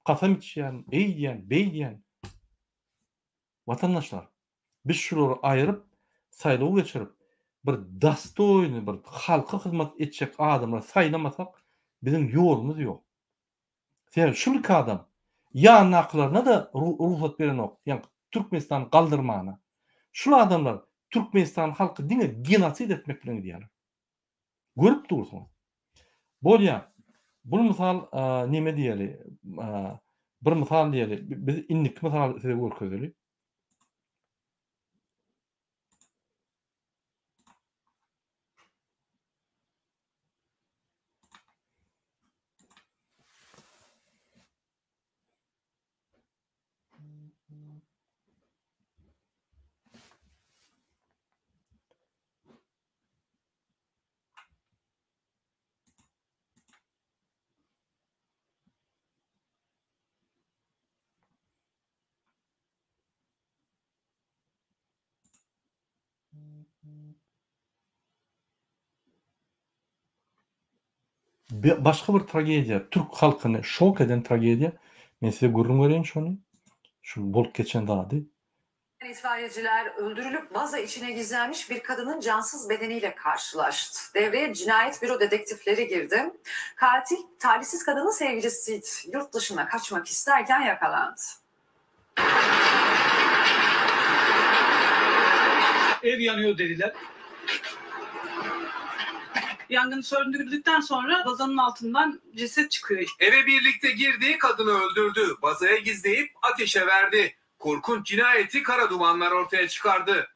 kasam içýän, eýýän, beýýän. Vatandaşlar, biz şulary aýryp, saýlaw geçirip, bir dastoýny, bir halka hyzmat etjek adamlar saýlamasak, bizim ýolumuz ýok. Sen şul adam ýa naklaryna da ruhsat beren ok. Ýani Türkmenistan galdyrmana. Şul adamlar Türkmenistan halky diňe genosid etmek bilen diýerler. Görüp durursunuz. Bolýa, bu misal neme diýeli? Bir misal diýeli. Biz indik misal size görkezeli. Başka bir tragediya, Türk halkyny şok eden tragediya. Men size görün berýän şonu. Şu bolup geçen dağdy. İtfaiyeciler öldürülüp vaza içine gizlenmiş bir kadının cansız bedeniyle karşılaştı. Devreye cinayet büro dedektifleri girdi. Katil talihsiz kadının sevgilisiydi. Yurt dışına kaçmak isterken yakalandı. Ev yanıyor dediler. Yangın söndürüldükten sonra bazanın altından ceset çıkıyor. Eve birlikte girdiği kadını öldürdü. Bazaya gizleyip ateşe verdi. Korkunç cinayeti kara dumanlar ortaya çıkardı.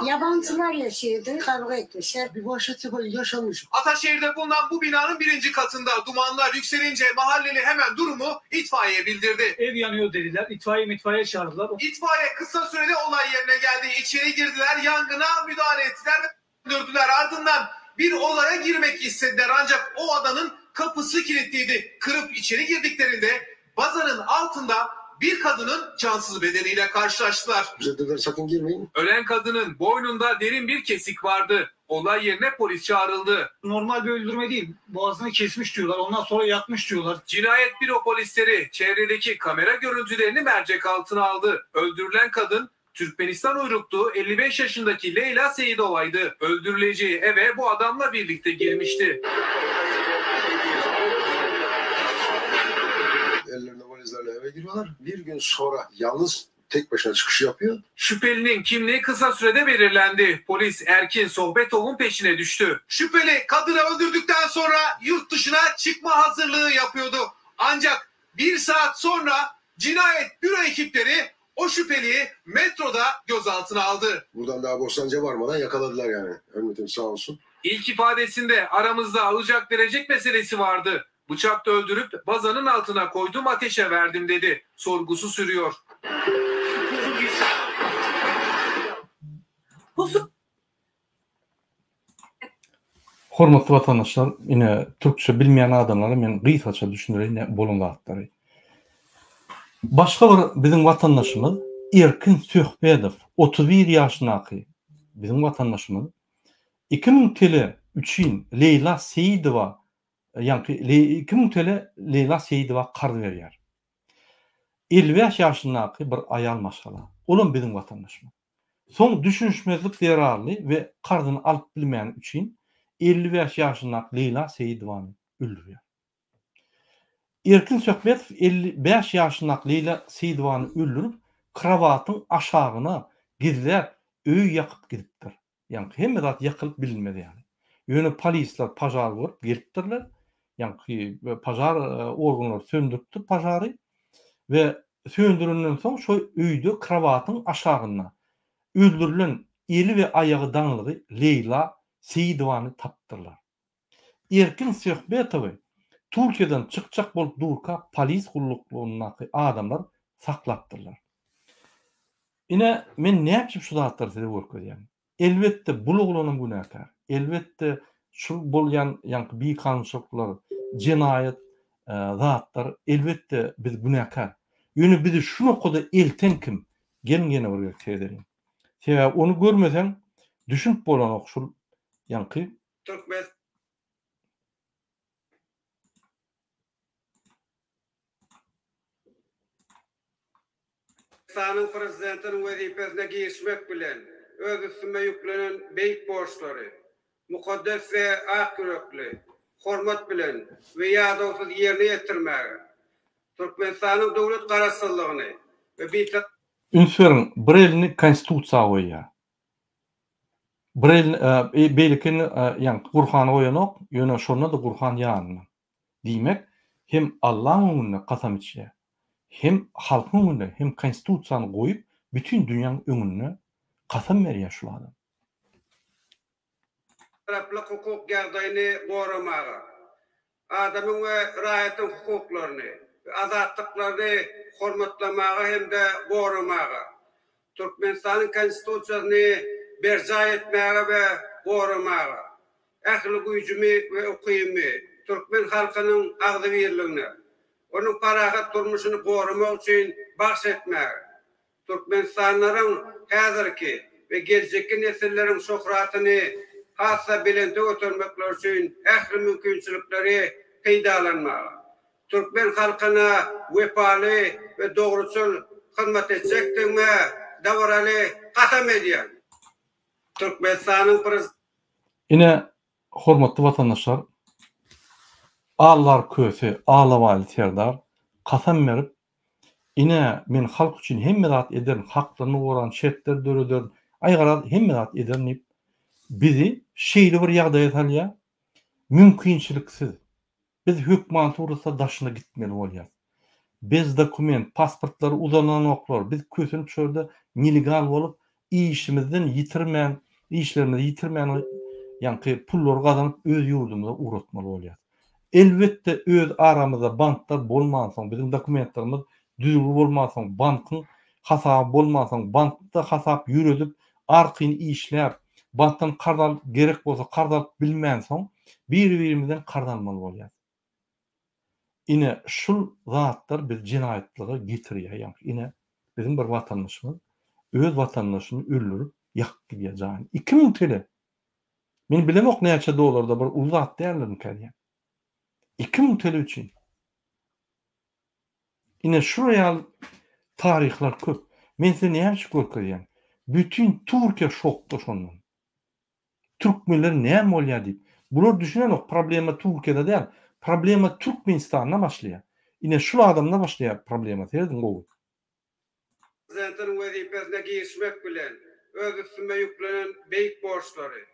Yabancılar yaşıyordu, kavga etmişler. Bir vahşet yaşanmış. Ataşehir'de bulunan bu binanın 1. katında dumanlar yükselince mahalleli hemen durumu itfaiyeye bildirdi. Ev yanıyor dediler. İtfaiye çağırdılar. İtfaiye kısa sürede olay yerine geldi. İçeri girdiler, yangına müdahale ettiler ve öldürdüler. Ardından bir odaya girmek istediler ancak o odanın kapısı kilitliydi. Kırıp içeri girdiklerinde bazanın altında bir kadının cansız bedeniyle karşılaştılar. Bize sakın girmeyin. Ölen kadının boynunda derin bir kesik vardı. Olay yerine polis çağrıldı. Normal bir öldürme değil. Boğazını kesmiş diyorlar. Ondan sonra yakmış diyorlar. Cinayet büro polisleri çevredeki kamera görüntülerini mercek altına aldı. Öldürülen kadın Türkmenistan uyruklu 55 yaşındaki Leyla Seyidova'ydı. Öldürüleceği eve bu adamla birlikte girmişti. Ellerinde valizlerle eve giriyorlar. Bir gün sonra yalnız tek başına çıkış yapıyor. Şüphelinin kimliği kısa sürede belirlendi. Polis Erkin Sohbetov'un peşine düştü. Şüpheli kadını öldürdükten sonra yurt dışına çıkma hazırlığı yapıyordu. Ancak bir saat sonra cinayet büro ekipleri o şüpheliyi metroda gözaltına aldı. Buradan daha Bostancı'ya varmadan yakaladılar yani. Hürmetim sağ olsun. İlk ifadesinde aramızda alacak verecek meselesi vardı. Bıçakla öldürüp bazanın altına koydum, ateşe verdim dedi. Sorgusu sürüyor. Hormatly vatandaşlar, ine Türkçe bilmeýän adamlara men gysgaça düşündirýän bolunlatlary. Başka bir bizim vatandaşymız Erkin Söhbedow, 31 ýaşyndaky bizim vatandaşymız 2000 TL üçün Leyla Seyidowa, ýani 2000 TL Leyla Seyidowa qarz berýär. 55 ýaşyndaky bir ayal maşala. Olam bizim vatandaşymyz. Soň düşünşmezlik derarly we kardyny alyp bilmeýän üçin 55 ýaşyndaky Leyla Seyidowany öldürýär. Erkin Söhbetov 55 ýaşyndaky Leyla Seyidowany öldürüp, kravatyň aşagyna gizläp öý ýakyp gidipdir. Ýani hemme zat ýakylyp bilinmedi ýani. Ýöne polisler pajar borup gelipdirler. Ýani pajar organlary söndüripdir pajary we söndüründen soň şo öýde kravatyň aşagyna öldürülen eli we ayagy daňlygy Leyla Seyidowany tapdyrlar. Erkin Söhbetowy Türkiýeden çykjak bolup durka polis gulluklugynaky adamlar saklapdyrlar. Ine men näçe şu zatlary size görkezýän. Elbetde bu oglanyň günäkär. Elbetde şu bolýan ýani bir kançyklar, jinayet zatlar elbetde biz günäkär. Ýöne bizi şu nokada elten kim? Gelin bir ýerden. Sebäbi onu görmeseň düşünüp bolan okşul ýani Türkmenistan'ın prezidentinin vazifesine geçmek bilen öz üstüme yüklenen beyik borçları, mukaddes ve ak yürekli, hormat bilen ve yadavsız yerine yetirmeye, Türkmenistan'ın devlet karasıllığını ve bir ünsörün bir elini konstitutsiýa goýýar. Bir el beýlikini ýani Gurhan goýanok, ýöne şonda da Gurhan ýanyna. Diýmek hem Allahyň öňünde kasam içýär. Hem halkyň öňünde hem konstitusiýany goýup bütün dünýäň öňünde kasam berýär şu adam. taraplı hukuk ýagdaýyny goramaga, adamyň we raýatyň hukuklaryny, azatlyklaryny hormatlamaga hem de goramaga, Türkmenistanyň konstitusiýasyny berja etmäge we goramaga, ähli güýjümi we ukymy Türkmen halkynyň agdy birligine, onun parahat turmuşyny goramak üçin bahs etmäge, Türkmenistanlaryň häzirki we geljekki nesillerin şöhratyny hassa bilende götürmekler üçin ähli mümkinçilikleri peýdalanmaga, Türkmen halkyna wepaly we dogruçul hyzmat etjekdigime dawraly kasam edýär. Türkmenistanyň Ine hormatly vatandaşlar, ağlar köse, ağlamaly serdar kasam berip, ine men halk üçin hemme zat ederim, haklaryny goran şertler döreder, aýgara hemme zat ederim. Bizi şeýle bir ýagdaýa salýar, mümkinçiliksiz. Biz hökümet urusda daşyna gitmeli bolýar. Biz dokument, pasportlar uzanan oklar, biz kösünüp şöyle nelegal bolup işimizden yitirmän, işlerimizi yitirmän ýani pullary gazanyp öz ýurdumyza uratmaly bolýar. Elbetde öz aramyzda banklar bolmasaň, bizim dokumentlerimiz düzgün bolmasaň, bankyň hasaby bolmasaň, bankda hasap ýürüdip, arkyny işläp, bankdan kardal gerek bolsa kardal bilmänsoň, bir-birimizden kardalmaly bolýar. Ine şul zatlar biz jinaýetlige getirýär. Ýani ine bizim bir vatandaşymyz öz vatandaşyny öldürüp ýakyp gidýär. 2000 TL. Men bilemok näçe dollarda bir uzat däýerlerini kärýär. 2000 TL üçin. Ine şu real tarihler köp. Men size näçe görkezýän. Bütün Türkiýe şokda şondan. Türkmenler näme bolýar diýip. Bular düşünen ok problema Türkiýede däl. Problema Türkmenistanda başlaýar. Ine şu adamda başlaýar problema. Serdin gowy. Prezidentin vazifesine geçmek bilen öz üstüme yüklenen beyik borçları,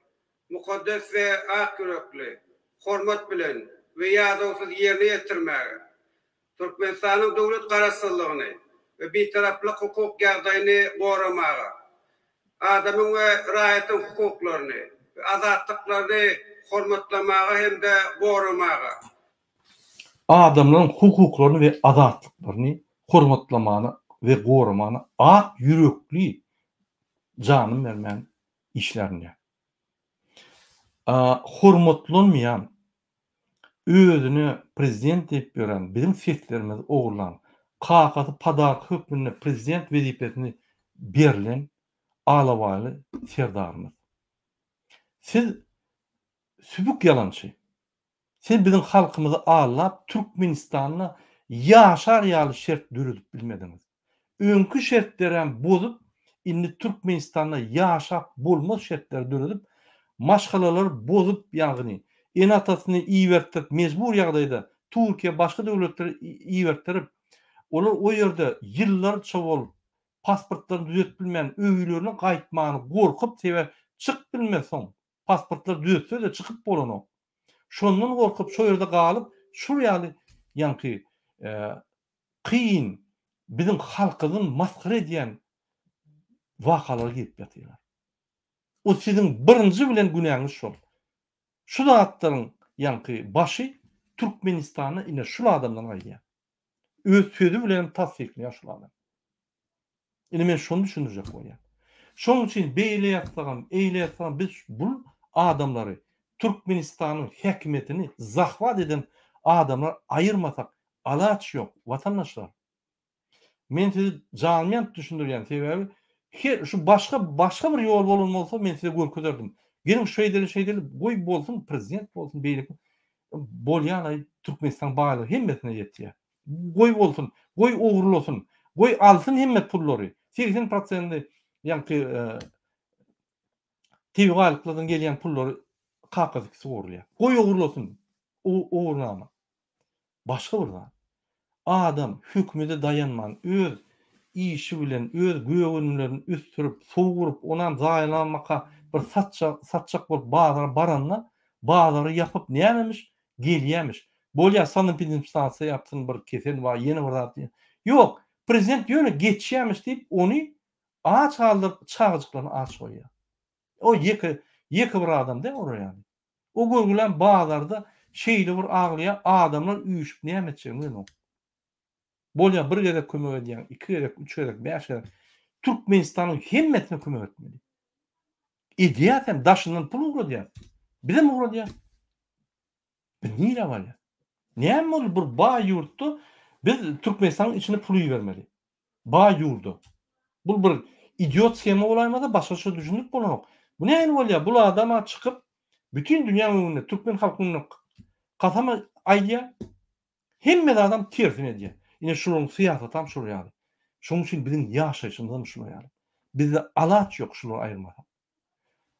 mukaddes ve ak yürekli, hormat bilen ve yadavsız yerine yetirmeye, Türkmenistan'ın devlet karasıllığını ve bir taraflı hukuk ýagdaýyny goramaga, adamyň we raýatyň hukuklaryny, azatlyklaryny hormatlamaga hem de goramaga. Adamlaryň hukuklaryny we azatlyklaryny hormatlamany we goramany ak yürekli janyny bermän işlerini. Hormatlanmayan, özünü prezident diýip gören bizim seslerimiz ogurlan, kakasy padark hökmünde prezident wezipesini berilen alawaly serdarymyz. Siz sübük yalançy. Siz bizim halkymyzy ağlap Türkmenistanyna yaşar ýaly şert dürüdüp bilmediňiz. Öňkü şertleri bozup indi Türkmenistanda yaşap bolmaz şertler dürüdüp maşgalalar bozup ýagny enatasyny iýertirip mecbur ýagdaýda Türkiýe başga döwletleri iýertirip olar o ýerde ýyllar çabol pasportlaryny düzeltbilmeýän öýlerini gaýtmagyny gorkup sebe çık bilmesoň pasportlar düzeltse de çıkıp bolano. Şondan gorkup şo ýerde galyp şu ýaly ýanky kıyın bizim halkının maskara ediyen vakalar gelip yatıyorlar. O sizin birinci bilen günahınız şol. Şu zatların yankı başı Türkmenistan'a ine şu adamdan aýdýar. Öz sözü bilen tasdikleýär şu adam. Ine men şonu düşündürjek bolýar. Şonuň üçin eýle ýatsagan biz bu adamları Türkmenistan'ın häkimetini zahvat eden adamlar ayırmasak alaç yok vatandaşlar. Men sizi janyant düşündürýän sebebi şu başka bir yol bolmasa men size görkezerdim. Gelin şeyleri boy bolsun prezident bolsun beýlik bolýan Türkmenistan baýly hemmesine ýetýär. Goý bolsun, goý ogurlasun, goý alsın hemmet pullary. 80% ýanky tiýgalyklardan gelýän pullary kakasy ogurlaýar. Goý ogurlasun, ogurnama. Başka bir zat. Adam hükmüde dayanman, öz işi bilen, öz göwünlerini üstürüp, soğurup, onan zaýlanmaka bir satçak bolup bazara baranla, bazary yapıp nämemiş? Gelýämiş. Bolýar sanıp stansiýa yapsyn bir kesen we ýene bir zat. Yok, prezident ýöne geçýämiş diýip ony aç haldyryp çağıjyklaryny aç goýýar. O ýeki bir adam da ora ýani. O görgülen bazarda şeyli bir ağlayan adamlar üýüşüp näme etjegini o. Bolýar bir gerek kömek edýän, 2 gerek, 3 gerek, 5 gerek Türkmenistanyň hemmetine kömek etmeli. Edýäsem daşyndan pul ugrudýar. Bilen ugrudýar. Niýe barýar? Näme bol bir baý ýurtdy biz Türkmenistanyň içine pul ýermeli. Baý ýurdu. Bu bir idiot skema bolaýmada başgaça düşündik bolanok. Bu näme bolýar? Bu adama çykyp bütün dünya öňünde Türkmen halkyny katama aýdýar. Hemme adam terfin edýär. Ine şunuň syýasat tam şol ýaly. Şonuň üçin bizim ýaşaýşymyz şol ýaly. Bizde alaç ýok şunu aýyrmak.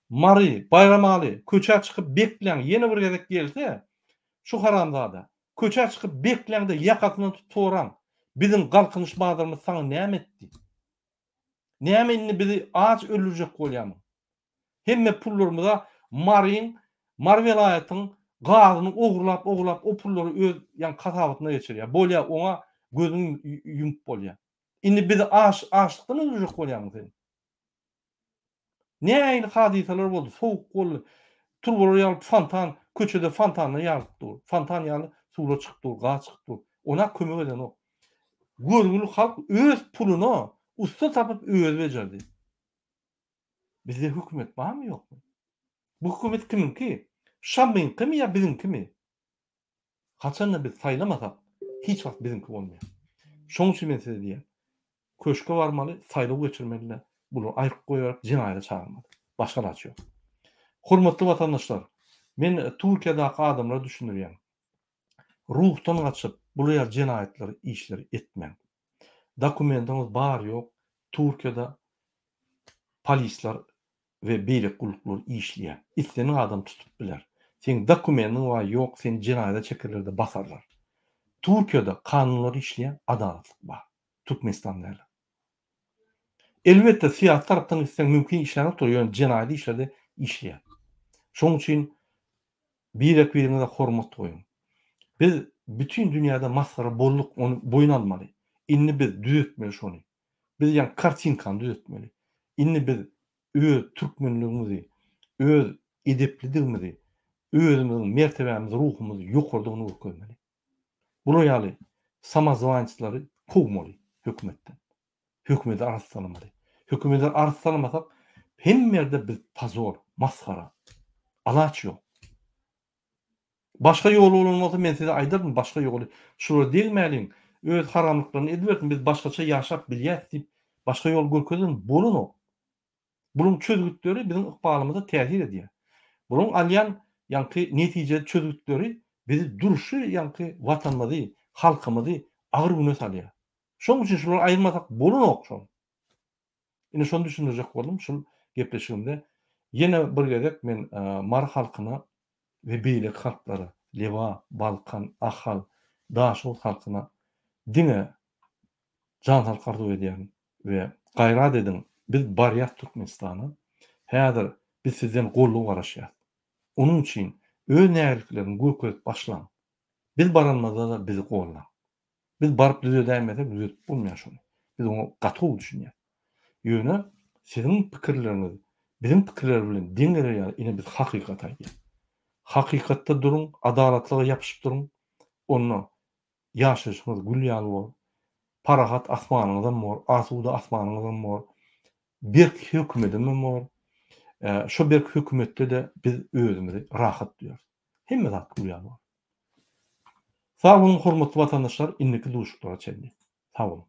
Mary, Bayramaly köçe çykyp bekleň ýene bir gezek gelse, şu haramzada köçe çykyp bekleňde ýakasyny tuturan bizim galkynyş bazarymyz saňa näme etdi? Näme indi bizi aç öldürjek bolýarmy? Hemme pullarymyza Maryň, Marwelaýatyň gazyny ogurlap o pullary öz ýan kasabatyna geçirýär. Bolýar oňa gözüň ýump bolýar. Indi bizi açlykdan öldürjek bolýarmy sen? Näme hadiseler boldy? Soğuk boldy. Turbalar ýalyp fontan, köçede fontany ýalypdy. Fontan ýaly suwra çykdy, gaz çykdy. Ona kömek eden o. Görgülü halk öz puluny usta tapyp öz bejerdi. Bizde hökümet barmy ýokmy? Bu hökümet kiminki? Şamynkimi ýa bizinkimi? Haçan biz saýlamasak hiç wagt bizinki bolmaýar. Şoň üçin men size diýär. Köşke barmaly, saýlaw geçirmeliler. Bunu aýryp goýarak jinaýata çağırmaly. Başga raçy ýok. Hormatly watandaşlar, men Türkiýede adamlara düşünýärem. Ruhtan gaçyp bular jinaýatlar işleri etmeň. Dokumentiniz bar ýok. Türkiýede polisler we beýlik guluklar işleýär. Istenen adam tutup biler. Sen dokumentin var ýok, sen jinaýata çekilerde basarlar. Türkiýede kanunlar işleýän adaletlik bar. Türkmenistanda. Elbette siyasi tarapdan isten mümkün işlerine oturuyor. Cinayeti işlerde işleyen. Şoň üçin birine de hormat koyun. Biz bütün dünyada maskara bolluk onu boyun almalı. Inni biz düzeltmeli şonu. Biz yani kartinkan düzeltmeli. Inni biz öz Türkmenliğimizi, öz edeplidigimizi, özümüzün mertebemizi, ruhumuzu ýokarda onu koymeli. Bunu ýaly samozwançyları kovmaly hökümetten. Hökümeti arsalamaly. Hökümeti arsalamasak hemmerde biz pazor, maskara, alaç ýok. Başka ýol bolmasa men size aýdyrmyn, başka ýol. Şurada diýmeliň, öz haramlyklaryny edip biz başgaça ýaşap bilýäs diýip başka ýol görkezin bolun o. Bunun çözgütleri bizim ykbalymyza täsir edýär. Bunun alýan ýanky netije çözgütleri bizi duruşy ýanky watanymyzy, halkymyzy agyr güne salýar. Şoň üçin şolary aýyrmasak bolanok şol. Ine şonu düşündirjek boldum şol gepleşigimde. Yine bir gezek men Mar halkyna we beýlek halklara, Leva, Balkan, Ahal, Daşol halkyna diňe can halkardy edýän we gaýrat edin. Biz barýat Türkmenistany. Häzir biz sizden golluk garaşýar. Onun üçin öz näherliklerini gökörüp başlan. Biz baranmazda da bizi gollan. Biz barıp düzedämesek düzedip bolmaýar şonu. Biz onu gatyw düşünýär. Ýöne sizin pikirleriniz bizim pikirler bilen diň gerýär. Ine biz hakykata aýdýar. Hakykatda durun, adalatlyga ýapyşyp durun. Onu ýaşaşyňyz gül ýaly bol. Parahat asmanyňyzdan mor, asuda asmanyňyzdan mor. Bir hökümetden mor. Şu bir hökümetde de biz özümüzi rahat duyar. Hemme zat gül ýaly bol. Sağ olun hormatly vatandaşlar, indiki duşuklara çeldi. Sağ olun.